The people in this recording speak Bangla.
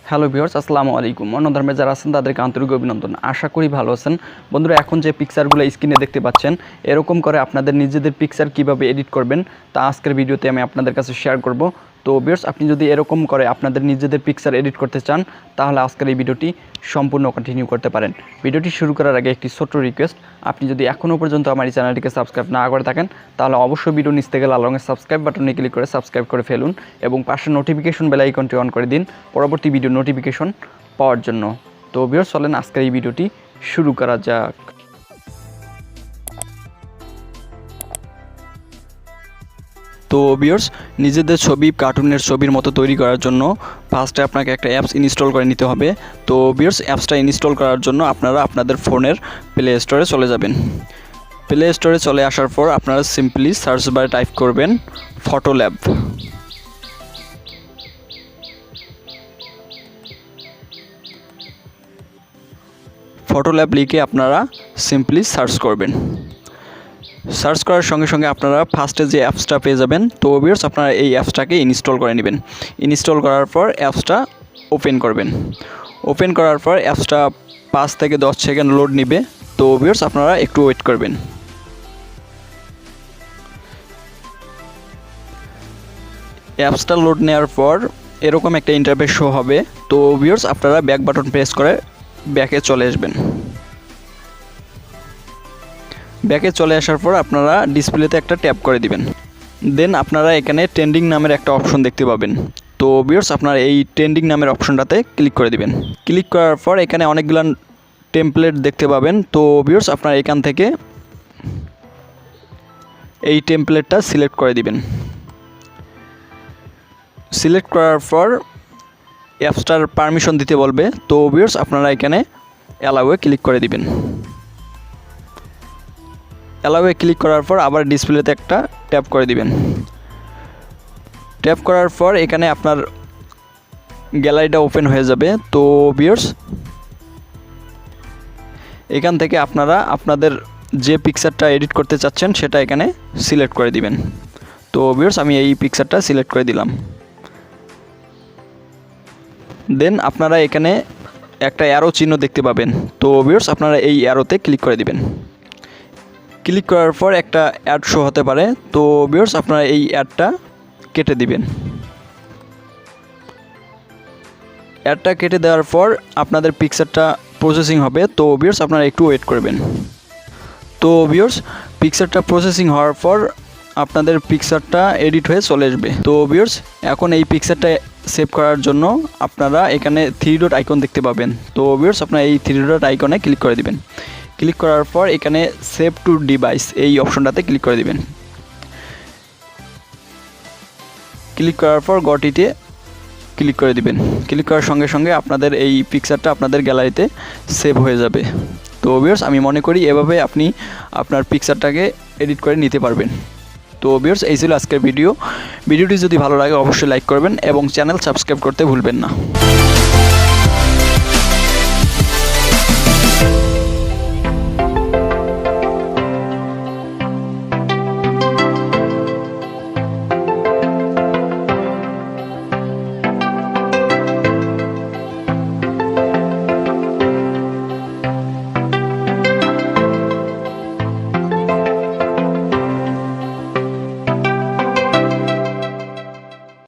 হ্যালো ভিউয়ার্স, আসসালামু আলাইকুম। অন্য ধর্মে যারা আছেন তাদেরকে আন্তরিক অভিনন্দন। আশা করি ভালো আছেন। বন্ধুরা, এখন যে পিকচারগুলো স্ক্রিনে দেখতে পাচ্ছেন, এরকম করে আপনাদের নিজেদের পিকচার কিভাবে এডিট করবেন তা আজকের ভিডিওতে আমি আপনাদের কাছে শেয়ার করব। তো ভিউয়ার্স, আপনি যদি এরকম করে আপনাদের নিজেদের পিকচার এডিট করতে চান তাহলে আজকের এই ভিডিওটি সম্পূর্ণ কন্টিনিউ করতে পারেন। ভিডিওটি শুরু করার আগে একটি ছোট্ট রিকোয়েস্ট, আপনি যদি এখনও পর্যন্ত আমার এই চ্যানেলটিকে সাবস্ক্রাইব না করে থাকেন তাহলে অবশ্যই ভিডিও নিচ থেকে লাল রঙের সাবস্ক্রাইব বাটনে ক্লিক করে সাবস্ক্রাইব করে ফেলুন এবং পাশে নোটিফিকেশন বেল আইকনটি অন করে দিন পরবর্তী ভিডিও নোটিফিকেশন পাওয়ার জন্য। তো ভিউয়ার্স, চলেন আজকের এই ভিডিওটি শুরু করা যাক। তো ভিউয়ার্স, নিজেদের ছবি কার্টুনের ছবির মতো তৈরি করার জন্য ফার্স্টে আপনাকে একটা অ্যাপস ইনস্টল করে নিতে হবে। তো ভিউয়ার্স, অ্যাপসটা ইনস্টল করার জন্য আপনারা আপনাদের ফোনের প্লে স্টোরে চলে যাবেন। প্লে স্টোরে চলে আসার পর আপনারা সিম্পলি সার্চ বারে টাইপ করবেন ফটো ল্যাব। ফটো ল্যাব লিখে আপনারা সিম্পলি সার্চ করবেন। সার্চ করার সঙ্গে সঙ্গে আপনারা ফার্স্টে যে অ্যাপসটা পেয়ে যাবেন। তো ভিউয়ার্স, আপনারা এই অ্যাপসটাকে ইনস্টল করে নেবেন। ইনস্টল করার পর অ্যাপসটা ওপেন করবেন। ওপেন করার পর অ্যাপসটা 5 থেকে 10 সেকেন্ড লোড নেবে। তো ভিউয়ার্স, আপনারা একটু ওয়েট করবেন। অ্যাপসটা লোড নেওয়ার পর এরকম একটা ইন্টারফেস শো হবে। তো ভিউয়ার্স, আপনারা ব্যাক বাটন প্রেস করে ব্যাকে চলে আসবেন। ব্যাকে চলে আসার পর আপনারা ডিসপ্লেতে একটা ট্যাপ করে দিবেন। দেন আপনারা এখানে ট্রেন্ডিং নামের একটা অপশন দেখতে পাবেন। তো ভিউয়ার্স, আপনারা এই ট্রেন্ডিং নামের অপশনটাতে ক্লিক করে দিবেন। ক্লিক করার পর এখানে অনেকগুলো টেমপ্লেট দেখতে পাবেন। তো ভিউয়ার্স, আপনারা এখান থেকে এই টেমপ্লেটটা সিলেক্ট করে দিবেন। সিলেক্ট করার পর অ্যাপসটার পারমিশন দিতে বলবে। তো ভিউয়ার্স, আপনারা এখানে অ্যালাউয়ে ক্লিক করে দিবেন। অ্যালাউয়ে ক্লিক করার পর আবার ডিসপ্লেতে একটা ট্যাপ করে দিবেন। ট্যাপ করার পর এখানে আপনার গ্যালারিটা ওপেন হয়ে যাবে। তো ভিউয়ার্স, এখান থেকে আপনারা আপনাদের যে পিকচারটা এডিট করতে চাচ্ছেন সেটা এখানে সিলেক্ট করে দিবেন। তো ভিউয়ার্স, আমি এই পিকচারটা সিলেক্ট করে দিলাম। দেন আপনারা এখানে একটা অ্যারো চিহ্ন দেখতে পাবেন। তো ভিউয়ার্স, আপনারা এই অ্যারোতে ক্লিক করে দিবেন। ক্লিক করার পর একটা অ্যাড শো হতে পারে। তো ভিউয়ার্স, আপনারা এই অ্যাডটা কেটে দিবেন। অ্যাডটা কেটে দেওয়ার পর আপনাদের পিকচারটা প্রসেসিং হবে। তো ভিউয়ার্স, আপনারা একটু ওয়েট করবেন। তো ভিউয়ার্স, পিকচারটা প্রসেসিং হওয়ার পর আপনাদের পিকচারটা এডিট হয়ে চলে আসবে। তো ভিউয়ার্স, এখন এই পিকচারটা সেভ করার জন্য আপনারা এখানে 3 ডট আইকন দেখতে পাবেন। তো ভিউয়ার্স, আপনারা এই 3 ডট আইকনে ক্লিক করে দিবেন। ক্লিক করার পর এখানে সেভ টু ডিভাইস এই অপশনটাতে ক্লিক করে দিবেন। ক্লিক করার পর গটিতে ক্লিক করে দিবেন। ক্লিক করার সঙ্গে সঙ্গে আপনাদের এই পিকচারটা আপনাদের গ্যালারিতে সেভ হয়ে যাবে। তো ভিউয়ার্স, আমি মনে করি এভাবে আপনি আপনার পিকচারটাকে এডিট করে নিতে পারবেন। তো ভিউয়ার্স, এই ছিল আজকের ভিডিওটি যদি ভালো লাগে অবশ্যই লাইক করবেন এবং চ্যানেল সাবস্ক্রাইব করতে ভুলবেন না।